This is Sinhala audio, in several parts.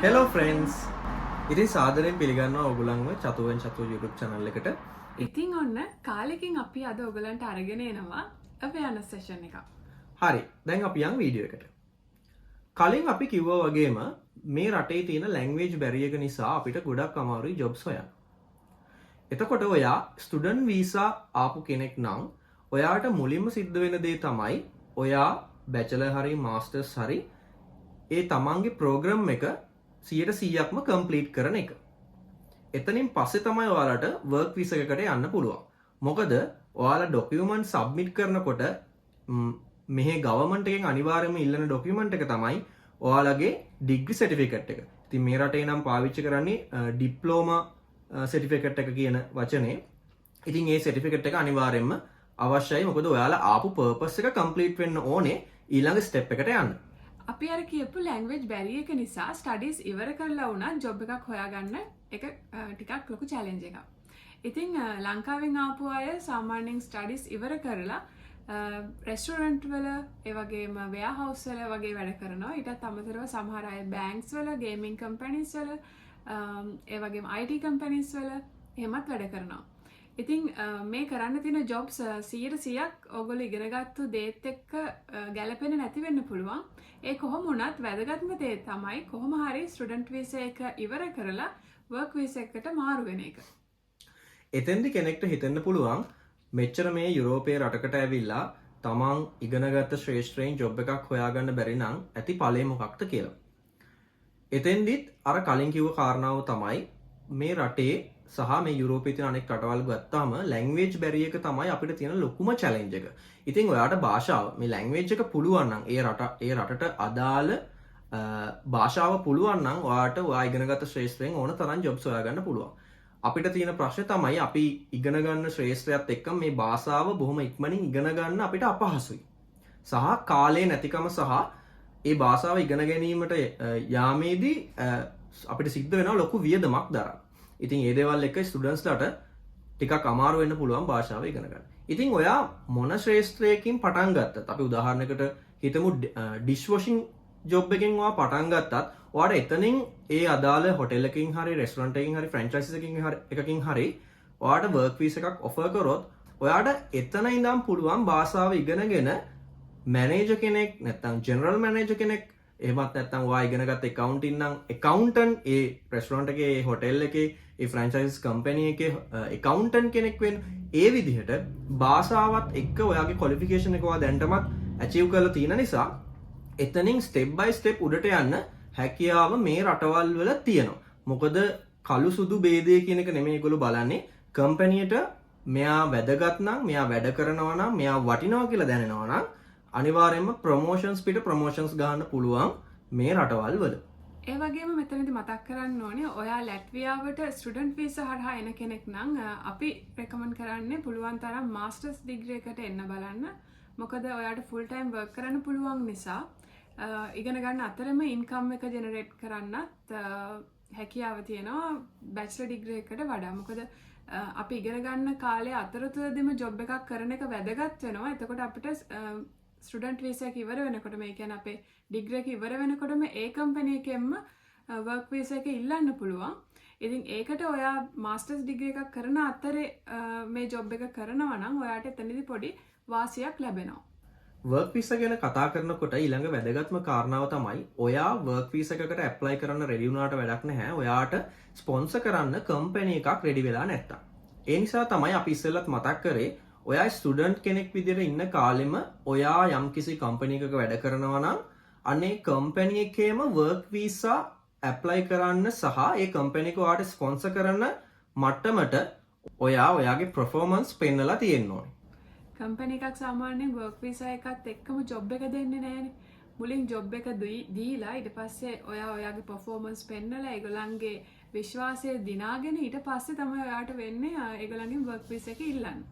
Hello friends. ඉතින් සාදරයෙන් පිළිගන්නවා ඔයගොල්ලන්ව චතුවෙන් චතුව YouTube channel එකට. ඉතින් ඔන්න කාලෙකින් අපි අද ඔයගලන්ට අරගෙන එනවා awareness session එකක්. හරි. දැන් අපි යන් වීඩියෝ එකට. කලින් අපි කිව්වා වගේම මේ රටේ තියෙන language barrier එක නිසා අපිට ගොඩක් අමාරුයි jobs හොයන්න. එතකොට ඔයා student visa ආපු කෙනෙක් නම් ඔයාට මුලින්ම සිද්ධ වෙන දේ තමයි ඔයා bachelor හරි masters හරි ඒ තමන්ගේ program එක 100%ක්ම කම්ප්ලීට් කරන එක. එතනින් පස්සේ තමයි ඔයාලට work visa එකකට යන්න පුළුවන්. මොකද ඔයාලා document submit කරනකොට මෙහි government එකෙන් අනිවාර්යයෙන්ම ඉල්ලන document එක තමයි ඔයාලගේ degree certificate එක. ඉතින් මේ රටේ නම් පාවිච්චි කරන්නේ diploma certificate එක කියන වචනේ. ඉතින් ඒ certificate එක අනිවාර්යයෙන්ම අවශ්‍යයි. මොකද ඔයාලා ආපු purpose එක complete වෙන්න ඕනේ ඊළඟ step එකට යන්න. අපි අර කියපු language barrier එක නිසා studies ඉවර කරලා වුණත් job එකක් හොයාගන්න එක ටිකක් ලොකු challenge එකක්. ඉතින් ලංකාවෙන් ආපු අය සාමාන්‍යයෙන් studies ඉවර කරලා restaurant වල ඒ වගේම warehouse වල වගේ වැඩ කරනවා. ඊටත් අමතරව සමහර අය banks වල, gaming companies වල, ඒ වගේම IT companies වල එහෙමත් වැඩ කරනවා. ඉතින් මේ කරන්න තියෙන jobs 100%ක් ඔයගොල්ලෝ ඉගෙනගත්තු දේත් එක්ක ගැලපෙන්නේ නැති වෙන්න පුළුවන්. ඒ කොහොම වුණත් වැදගත්ම දේ තමයි කොහොම හරි ස්ටුඩන්ට් වීසා එක ඉවර කරලා වර්ක් වීසා එකට මාරු වෙන එක. එතෙන්දි කෙනෙක්ට හිතෙන්න පුළුවන් මෙච්චර මේ යුරෝපයේ රටකට ඇවිල්ලා තමන් ඉගෙනගත්ත ශ්‍රේෂ්ඨයෙන් ජොබ් එකක් හොයාගන්න බැරි නම් ඇති ඵලය මොකක්ද කියලා. එතෙන්දිත් අර කලින් කිව්ව කාරණාව තමයි මේ රටේ සහ මේ යුරෝපයේ තියෙන අනෙක් රටවල් ගත්තාම language barrier එක තමයි අපිට තියෙන ලොකුම challenge එක. ඉතින් ඔයාට භාෂාව මේ language එක පුළුවන් නම් ඒ රටට අදාළ භාෂාව පුළුවන් නම් ඔයා ඉගෙනගත්ත ශ්‍රේෂ්ඨයෙන් ඕන තරම් jobs හොයාගන්න පුළුවන්. අපිට තියෙන ප්‍රශ්නේ තමයි අපි ඉගෙන ගන්න ශ්‍රේෂ්ඨයත් එක්ක මේ භාෂාව බොහොම ඉක්මනින් ඉගෙන ගන්න අපිට අපහසුයි. සහ කාලේ නැතිකම සහ ඒ භාෂාව ඉගෙන ගැනීමට යාමේදී අපිට සිද්ධ වෙනවා ලොකු වියදමක් දරන්න. ඉතින් ඒ දේවල් එක ස්ටුඩන්ට්ස්ලාට ටිකක් අමාරු වෙන්න පුළුවන් භාෂාව ඉගෙන ගන්න. ඉතින් ඔයා මොන ශ්‍රේෂ්ඨයකින් පටන් ගත්තත් අපි උදාහරණයකට හිතමු ඩිෂ් වොෂින් ජොබ් එකකින් ඔයා පටන් ගත්තත් ඔයාට එතනින් ඒ අදාළ හොටෙල් එකකින් හරි රෙස්ටොරන්ට් එකකින් හරි ෆ්‍රැන්චයිසිස් එකකින් හරි ඔයාට වර්ක් වීසා එකක් ඔෆර් කරොත් ඔයාට එතන ඉඳන් පුළුවන් භාෂාව ඉගෙනගෙන මැනේජර් කෙනෙක් නැත්නම් ජෙනරල් මැනේජර් කෙනෙක් එහෙමත් නැත්නම් ඔයා ඉගෙනගත්ත accounting නම් accountant ඒ රෙස්ටොරන්ට් එකේ ඒ හොටෙල් එකේ ඒ ෆ්‍රැන්චයිසිස් කම්පැනි එකේ accountant කෙනෙක් වෙන්න ඒ විදිහට භාෂාවත් එක්ක ඔයාගේ qualification එක ඔයා දැනටමත් achieve කරලා තියෙන නිසා එතනින් step by step උඩට යන්න හැකියාව මේ රටවල් වල තියෙනවා. මොකද කළු සුදු ભેදය කියන එක නෙමෙයි ඒගොල්ලෝ බලන්නේ කම්පැනියට මෙයා වැදගත් නම් මෙයා වැඩ කරනවා නම් මෙයා වටිනවා කියලා දැනෙනවා නම් අනිවාර්යයෙන්ම ප්‍රොමෝෂන්ස් පිට ප්‍රොමෝෂන්ස් ගන්න පුළුවන් මේ රටවල් වල. ඒ වගේම මෙතනදී මතක් කරන්න ඕනේ ඔයා ලැට්වියාවට ස්ටුඩන්ට් වීසා හරහා එන කෙනෙක් නම් අපි රෙකමන්ඩ් කරන්නේ පුළුවන් තරම් මාස්ටර්ස් ඩිග්‍රී එකට එන්න බලන්න. මොකද ඔයාට ෆුල් ටයිම් වර්ක් කරන්න පුළුවන් නිසා ඉගෙන ගන්න අතරම ඉන්කම් එක ජෙනරේට් කරන්නත් හැකියාව තියෙනවා බැචලර් ඩිග්‍රී එකට වඩා. මොකද අපි ඉගෙන ගන්න කාලේ අතරතුරදීම ජොබ් එකක් කරන එක වැදගත් වෙනවා. එතකොට අපිට ස්ටුඩන්ට් වීසා එක ඉවර වෙනකොට මේ කියන්නේ අපේ ඩිග්‍රී එක ඉවර වෙනකොටම ඒ කම්පැනි එකෙන්ම වර්ක් වීසා එක ඉල්ලන්න පුළුවන්. ඉතින් ඒකට ඔයා මාස්ටර්ස් ඩිග්‍රී එකක් කරන අතරේ මේ ජොබ් එක කරනවා නම් ඔයාට එතනදී පොඩි වාසියක් ලැබෙනවා. වර්ක් වීසා ගැන කතා කරනකොට ඊළඟ වැදගත්ම කාරණාව තමයි ඔයා වර්ක් වීසා එකකට ඇප්ලයි කරන්න රෙඩි වුණාට වැඩක් නැහැ. ඔයාට ස්පොන්සර් කරන්න කම්පැනි එකක් රෙඩි වෙලා නැත්තම්. ඒ නිසා තමයි අපි ඉස්සෙල්ලත් මතක් කරේ ඔයා ස්ටුඩන්ට් කෙනෙක් විදිහට ඉන්න කාලෙම ඔයා යම්කිසි කම්පැනි එකක වැඩ කරනවා නම් අනේ කම්පැනි එකේම වර්ක් වීසා ඇප්ලයි කරන්න සහ ඒ කම්පැනි එක ඔයාට ස්පොන්සර් කරන මට්ටමට ඔයා ඔයාගේ පර්ෆෝමන්ස් පෙන්නලා තියෙන්න ඕනේ. කම්පැනි එකක් සාමාන්‍යයෙන් වර්ක් වීසා එකත් එක්කම ජොබ් එක දෙන්නේ නැහැනේ. මුලින් ජොබ් එක දීලා ඊට පස්සේ ඔයා ඔයාගේ පර්ෆෝමන්ස් පෙන්නලා ඒගොල්ලන්ගේ විශ්වාසය දිනාගෙන ඊට පස්සේ තමයි ඔයාට වෙන්නේ ඒගොල්ලන්ගෙන් වර්ක් වීසා එක ඉල්ලන්න.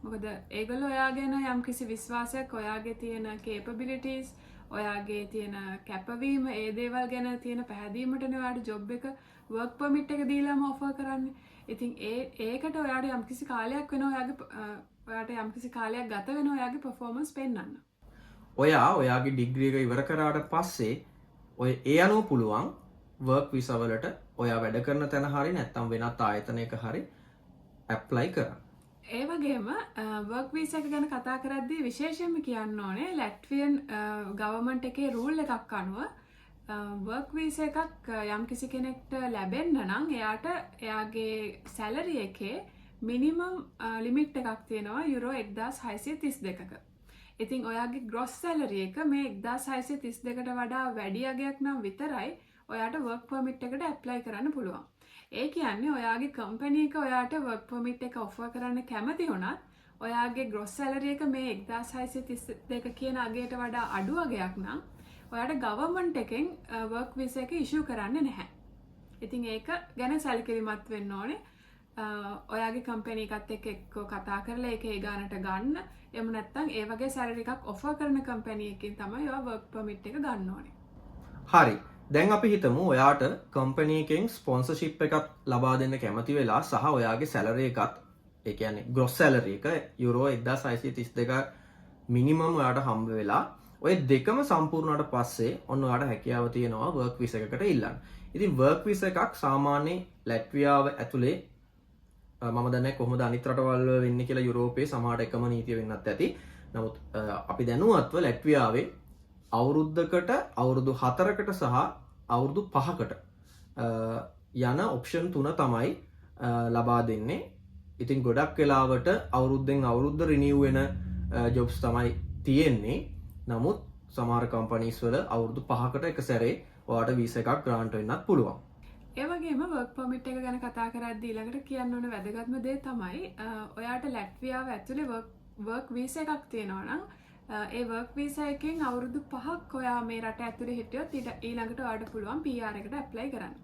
මොකද ඒගොල්ලෝ ඔයා ගැන යම්කිසි විශ්වාසයක් ඔයාගේ තියෙන කේපබිලිටීස් ඔයාගේ තියෙන කැපවීම ඒ දේවල් ගැන තියෙන පැහැදීමටනේ ඔයාට ජොබ් එක වර්ක් පර්මිට් එක දීලාම ඔෆර් කරන්නේ. ඉතින් ඒකට ඔයාට යම්කිසි කාලයක් වෙනවා ඔයාට යම්කිසි කාලයක් ගත වෙනවා ඔයාගේ පර්ෆෝමන්ස් පෙන්වන්න. ඔයාගේ ඩිග්‍රී එක ඉවර කරාට පස්සේ ඔය ඒ අනුව පුළුවන් වර්ක් වීසා වලට ඔයා වැඩ කරන තැන හරි නැත්නම් වෙනත් ආයතනයක හරි ඇප්ලයි කරන්න. ඒ වගේම වර්ක් වීසා එක ගැන කතා කරද්දී විශේෂයෙන්ම කියන්න ඕනේ ලැට්වියන් ගවර්න්මන්ට් එකේ රූල් එකක් අනුව වර්ක් වීසා එකක් යම්කිසි කෙනෙක්ට ලැබෙන්න නම් එයාට එයාගේ සැලරි එකේ මිනිමම් ලිමිට් එකක් තියෙනවා යුරෝ 1632ක. ඉතින් ඔයාගේ ග්‍රොස් සැලරි එක මේ 1632ට වඩා වැඩි අගයක් නම් විතරයි ඔයාට වර්ක් පර්මිට් එකට ඇප්ලයි කරන්න පුළුවන්. ඒ කියන්නේ ඔයාගේ කම්පැනි එක ඔයාට වර්ක් පර්මිට් එක ඔෆර් කරන්න කැමති වුණත් ඔයාගේ ග්‍රොස් සැලරි එක මේ 1632 කියන අගයට වඩා අඩු අගයක් නම් ඔයාට ගවර්න්මන්ට් එකෙන් වර්ක් වීසා එක ඉෂුව කරන්නේ නැහැ. ඉතින් ඒක ගැන සැලකිලිමත් වෙන්න ඕනේ. ඔයාගේ කම්පැනි එකත් එක්ක එක්ක කතා කරලා ඒක ඒ ගානට ගන්න. එහෙම නැත්නම් ඒ වගේ සැලරි එකක් ඔෆර් කරන කම්පැනි එකකින් තමයි ඔයා වර්ක් පර්මිට් එක ගන්න ඕනේ. හරි. දැන් අපි හිතමු ඔයාට කම්පැනි එකෙන් ස්පොන්සර්ෂිප් එකක් ලබා දෙන්න කැමති වෙලා සහ ඔයාගේ සැලරි එකත් ඒ කියන්නේ ග්‍රොස් සැලරි එක යුරෝ 1632 මිනිමම් ඔයාට හම්බ වෙලා ඔය දෙකම සම්පූර්ණ වුණාට පස්සේ ඔන්න ඔයාට හැකියාව තියෙනවා වර්ක් වීසා එකකට ඉල්ලන්න. ඉතින් වර්ක් වීසා එකක් සාමාන්‍ය ලැට්වියාව ඇතුලේ මම දන්නේ කොහොමද අනිත් රටවල් වල වෙන්නේ කියලා යුරෝපයේ සමහර එකම නීතිය වෙන්නත් ඇති. නමුත් අපි දැනුවත්ව ලැට්වියාවේ අවුරුද්දකට අවුරුදු 4කට සහ අවුරුදු 5කට යන ඔප්ෂන් 3 තමයි ලබා දෙන්නේ. ඉතින් ගොඩක් වෙලාවට අවුරුද්දෙන් අවුරුද්ද රිනිව් වෙන ජොබ්ස් තමයි තියෙන්නේ. නමුත් සමහර කම්පනීස් වල අවුරුදු 5කට එක සැරේ ඔයාට වීසා එකක් ග්‍රාන්ට් වෙන්නත් පුළුවන්. ඒ වගේම වර්ක් පර්මිට් එක ගැන කතා කරද්දී ඊළඟට කියන්න ඕන වැදගත්ම දේ තමයි ඔයාට ලැට්වියාව ඇතුලේ වර්ක් වීසා එකක් තියෙනවා නම් ඒ වර්ක් වීසා එකෙන් අවුරුදු 5ක් ඔයා මේ රට ඇතුලේ හිටියොත් ඊළඟට ඔයාට පුළුවන් PR එකට ඇප්ලයි කරන්න.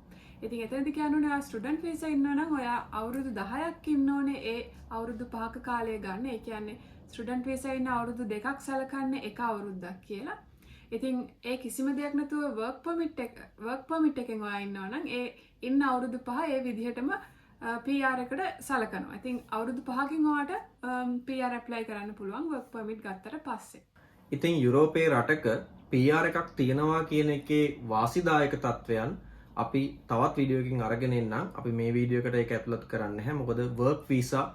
ඉතින් එතනදී කියන්න ඕනේ ඔයා ස්ටුඩන්ට් වීසා ඉන්නවා නම් ඔයා අවුරුදු 10ක් ඉන්න ඕනේ ඒ අවුරුදු 5ක කාලය ගන්න. ඒ කියන්නේ ස්ටුඩන්ට් වීසා ඉන්න අවුරුදු 2ක් සලකන්නේ එක අවුරුද්දක් කියලා. ඉතින් ඒ කිසිම දෙයක් නැතුව වර්ක් පර්මිට් එකෙන් ඔයා ඉන්නවා නම් ඒ ඉන්න අවුරුදු 5 ඒ විදිහටම PR එකට සලකනවා. ඉතින් අවුරුදු 5කින් ඔයාට PR ඇප්ලයි කරන්න පුළුවන් වර්ක් පර්මිට් ගත්තට පස්සේ. ඉතින් යුරෝපයේ රටක PR එකක් තියෙනවා කියන එකේ වාසිදායක තත්වයන් අපි තවත් වීඩියෝ එකකින් අරගෙන එන්නම්. අපි මේ වීඩියෝ එකට ඒක ඇතුළත් කරන්නේ නැහැ. මොකද වර්ක් වීසා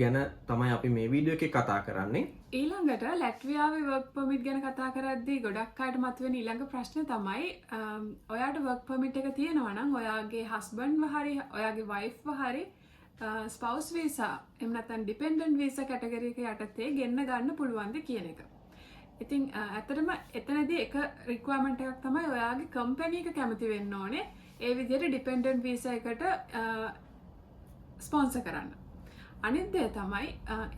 ගැන තමයි අපි මේ වීඩියෝ එකේ කතා කරන්නේ. ඊළඟට ලැට්වියාවේ වර්ක් පර්මිට් ගැන කතා කරද්දී ගොඩක් අයට මතුවෙන ඊළඟ ප්‍රශ්නේ තමයි ඔයාට වර්ක් පර්මිට් එක තියෙනවා නම් ඔයාගේ හස්බන්ඩ්ව හරි ඔයාගේ වයිෆ්ව හරි ස්පවුස් වීසා එහෙම නැත්නම් ඩිපෙන්ඩන්ට් වීසා කැටගරි එක යටතේ ගෙන්න ගන්න පුළුවන්ද කියන එක. ඉතින් ඇත්තටම එතනදී එක රික්වයර්මන්ට් එකක් තමයි ඔයාගේ කම්පැනි එක කැමති වෙන්න ඕනේ ඒ විදිහට ඩිපෙන්ඩන්ට් වීසා එකට ස්පොන්සර් කරන්න. අනිත් දේ තමයි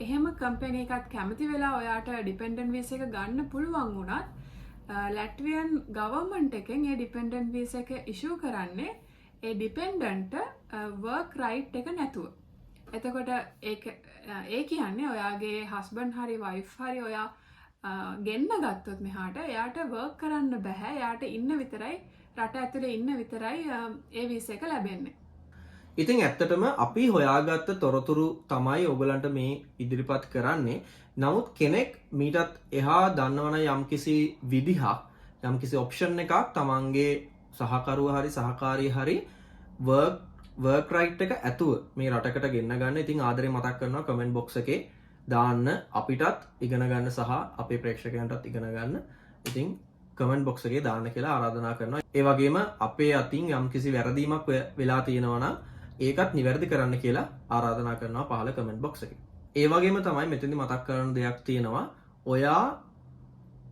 එහෙම කම්පැනි එකක් කැමති වෙලා ඔයාට ඩිපෙන්ඩන්ට් වීසා එක ගන්න පුළුවන් වුණත් ලැට්වියන් ගවර්න්මන්ට් එකෙන් ඒ ඩිපෙන්ඩන්ට් වීසා එක ඉෂුව කරන්නේ ඒ ඩිපෙන්ඩන්ට් වර්ක් රයිට් එක නැතුව. එතකොට ඒ කියන්නේ ඔයාගේ හස්බන්ඩ් හරි වයිෆ් හරි ඔයා ගෙන්න ගත්තොත් මෙහාට එයාට වර්ක් කරන්න බෑ. එයාට ඉන්න විතරයි රට ඇතුලේ ඉන්න විතරයි ඒ වීසා එක ලැබෙන්නේ. ඉතින් ඇත්තටම අපි හොයාගත්ත තොරතුරු තමයි ඔයගලන්ට මේ ඉදිරිපත් කරන්නේ. නමුත් කෙනෙක් මීටත් එහා දන්නවන යම්කිසි විදිහක් යම්කිසි ඔප්ෂන් එකක් තමන්ගේ සහකරුව හරි සහකාරී හරි වර්ක් රයිට් එක ඇතුව මේ රටකට ගෙන්න ගන්න. ඉතින් ආදරේ මතක් කරනවා කමෙන්ට් බොක්ස් එකේ දාන්න අපිටත් ඉගෙන ගන්න සහ අපේ ප්‍රේක්ෂකයන්ටත් ඉගෙන ගන්න. ඉතින් කමෙන්ට් බොක්ස් එකේ දාන්න කියලා ආරාධනා කරනවා. ඒ වගේම අපේ අතින් යම්කිසි වැරදීමක් වෙලා තියෙනවා නම් ඒකත් නිවැරදි කරන්න කියලා ආරාධනා කරනවා පහළ කමෙන්ට් බොක්ස් එකේ. ඒ වගේම තමයි මෙතනදි මතක් කරන්න දෙයක් තියෙනවා. ඔයා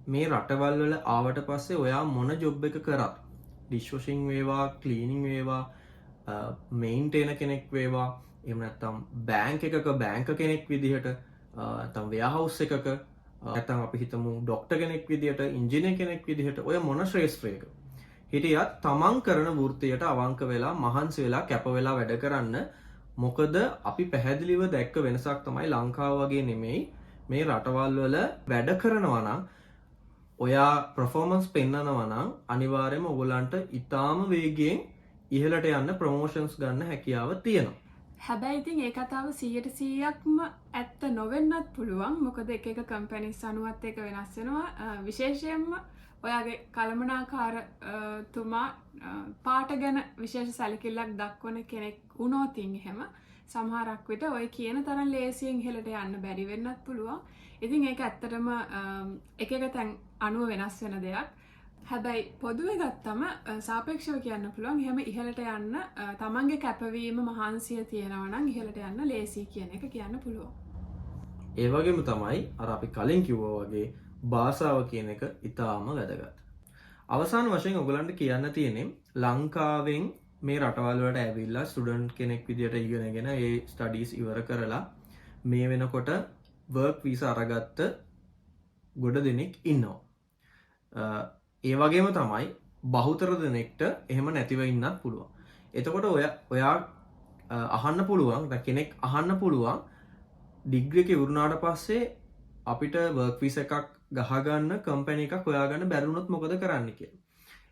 මේ රටවල් වල ආවට පස්සේ ඔයා මොන ජොබ් එක කරත් ඩිෂ් වොෂින් වේවා, ක්ලීනින් වේවා, මේන්ටේනර් කෙනෙක් වේවා, එහෙම නැත්නම් බැංක් එකක බැංක කෙනෙක් විදිහට, නැත්නම් වෙයාහවුස් එකක, නැත්නම් අපි හිතමු ડોක්ටර් කෙනෙක් විදිහට, ඉංජිනේර් කෙනෙක් විදිහට ඔය මොන ශ්‍රේෂ්ඨයක හිටියත් තමන් කරන වෘත්තියට අවංක වෙලා මහන්සි වෙලා කැප වෙලා වැඩ කරන්න. මොකද අපි පැහැදිලිව දැක්ක වෙනසක් තමයි ලංකාව වගේ නෙමෙයි මේ රටවල් වල වැඩ කරනවා නම් ඔයා performance පෙන්නනවා නම් අනිවාර්යයෙන්ම ඔයගලන්ට ඊටාම වේගයෙන් ඉහළට යන්න ප්‍රොමෝෂන්ස් ගන්න හැකියාව තියෙනවා. හැබැයි ඉතින් ඒ කතාව 100%ක්ම ඇත්ත නොවෙන්නත් පුළුවන්. මොකද එක එක කම්පැනිස් අනුවත් ඒක වෙනස් වෙනවා. විශේෂයෙන්ම ඔයාගේ කළමනාකාරතුමා පාට ගැන විශේෂ සැලකිල්ලක් දක්වන කෙනෙක් වුණොතින් එහෙම සමහරක් විට ඔය කියන තරම් ලේසියෙන් ඉහළට යන්න බැරි වෙන්නත් පුළුවන්. ඉතින් ඒක ඇත්තටම එක එක තැන් අනුව වෙනස් වෙන දෙයක්. හැබැයි පොදුවේ ගත්තම සාපේක්ෂව කියන්න පුළුවන් එහෙම ඉහළට යන්න තමන්ගේ කැපවීම මහන්සිය තියෙනවා නම් ඉහළට යන්න ලේසි කියන එක කියන්න පුළුවන්. ඒ වගේම තමයි අර අපි කලින් කිව්වා වගේ භාෂාව කියන එක ඉතාම වැදගත්. අවසාන වශයෙන් ඔයගලන්ට කියන්න තියෙන්නේ ලංකාවෙන් මේ රටවල් වලට ඇවිල්ලා ස්ටුඩන්ට් කෙනෙක් විදියට ඉගෙනගෙන ඒ ස්ටඩීස් ඉවර කරලා මේ වෙනකොට වර්ක් වීසා අරගත්ත ගොඩ දෙනෙක් ඉන්නවා. ඒ වගේම තමයි බහුතර දෙනෙක්ට එහෙම නැතිව ඉන්නත් පුළුවන්. එතකොට ඔයා අහන්න පුළුවන් කෙනෙක් අහන්න පුළුවන් ඩිග්‍රී එක ඉවරුනාට පස්සේ අපිට වර්ක් වීසා එකක් ගහගන්න කම්පැනි එකක් හොයාගන්න බැරි වුණොත් මොකද කරන්න කියලා.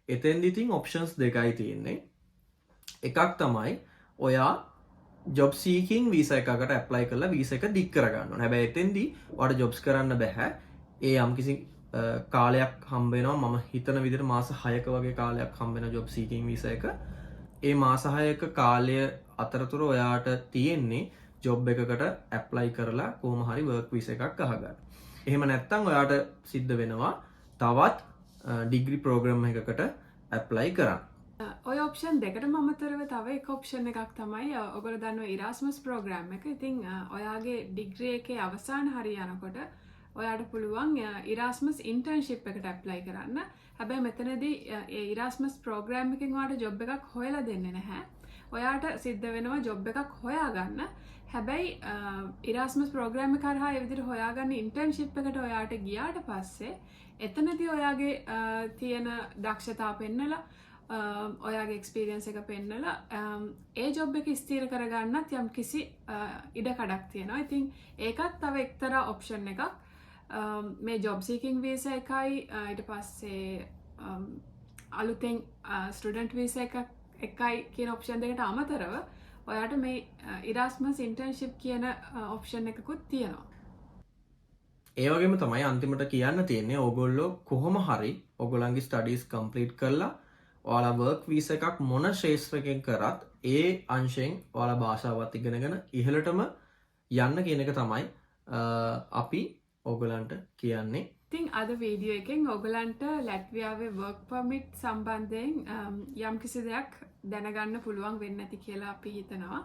එතෙන්දි ඉතින් ඔප්ෂන්ස් දෙකයි තියෙන්නේ. එකක් තමයි ඔයා ජොබ් සීකින් වීසා එකකට ඇප්ලයි කරලා වීසා එක දික් කරගන්න ඕනේ. හැබැයි එතෙන්දි ඔයාලට ජොබ්ස් කරන්න බෑ. ඒ යම්කිසි කාලයක් හම්බ වෙනවා. මම හිතන විදිහට මාස 6ක වගේ කාලයක් හම්බ වෙන ජොබ් සීකින් වීසා එක. ඒ මාස 6ක කාලය අතරතුර ඔයාට තියෙන්නේ ජොබ් එකකට ඇප්ලයි කරලා කොහොම හරි වර්ක් වීසා එකක් අහගන්න. එහෙම නැත්නම් ඔයාට සිද්ධ වෙනවා තවත් ඩිග්‍රී ප්‍රෝග්‍රෑම් එකකට ඇප්ලයි කරන්න. ඔය ඔප්ෂන් දෙකටම අමතරව තව එක ඔප්ෂන් එකක් තමයි ඔයගොල්ලෝ දන්නවා ඉරාස්මස් ප්‍රෝග්‍රෑම් එක. ඉතින් ඔයාගේ ඩිග්‍රී එකේ අවසාන හරිය යනකොට ඔයාට පුළුවන් ඉරාස්මස් ඉන්ටර්න්ෂිප් එකට ඇප්ලයි කරන්න. හැබැයි මෙතනදී ඒ ඉරාස්මස් ප්‍රෝග්‍රෑම් එකෙන් ඔයාට ජොබ් එකක් හොයලා දෙන්නේ නැහැ. ඔයාට සිද්ධ වෙනවා ජොබ් එකක් හොයාගන්න. හැබැයි ඉරාස්මස් ප්‍රෝග්‍රෑම් එක හරහා ඒ විදිහට හොයාගන්න ඉන්ටර්න්ෂිප් එකට ඔයාට ගියාට පස්සේ එතනදී ඔයාගේ තියෙන දක්ෂතා පෙන්නලා ඔයාගේ එක්ස්පීරියන්ස් එක පෙන්නලා ඒ ජොබ් එක ස්ථිර කරගන්නත් යම් කිසි ඉඩකඩක් තියෙනවා. ඉතින් ඒකත් තව එක්තරා ඔප්ෂන් එකක්. මේ ජොබ් සීකින් වීසා එකයි ඊට පස්සේ අලුතෙන් ස්ටුඩන්ට් වීසා එකයි කියන ඔප්ෂන් දෙකට අමතරව ඔයාට මේ ඉරාස්මස් ඉන්ටර්න්ෂිප් කියන ඔප්ෂන් එකකුත් තියෙනවා. ඒ වගේම තමයි අන්තිමට කියන්න තියෙන්නේ ඕගොල්ලෝ කොහොම හරි ඔයගොල්ලන්ගේ ස්ටඩීස් කම්ප්ලීට් කරලා ඔයාලා වර්ක් වීසා එකක් මොන ශේෂ්ත්‍රයකින් කරත් ඒ අංශයෙන් ඔයාලා භාෂාවත් ඉගෙනගෙන ඉහළටම යන්න කියන එක තමයි අපි ඔයගොල්ලන්ට කියන්නේ. ඉතින් අද වීඩියෝ එකෙන් ඔයගලන්ට ලැට්වියාවේ වර්ක් පර්මිට් සම්බන්ධයෙන් යම්කිසි දෙයක් දැනගන්න පුළුවන් වෙන්න ඇති කියලා අපි හිතනවා.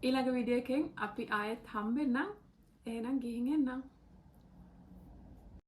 ඊළඟ වීඩියෝ එකෙන් අපි ආයෙත් හම්බෙන්නම්. එහෙනම් ගිහින් එන්නම්.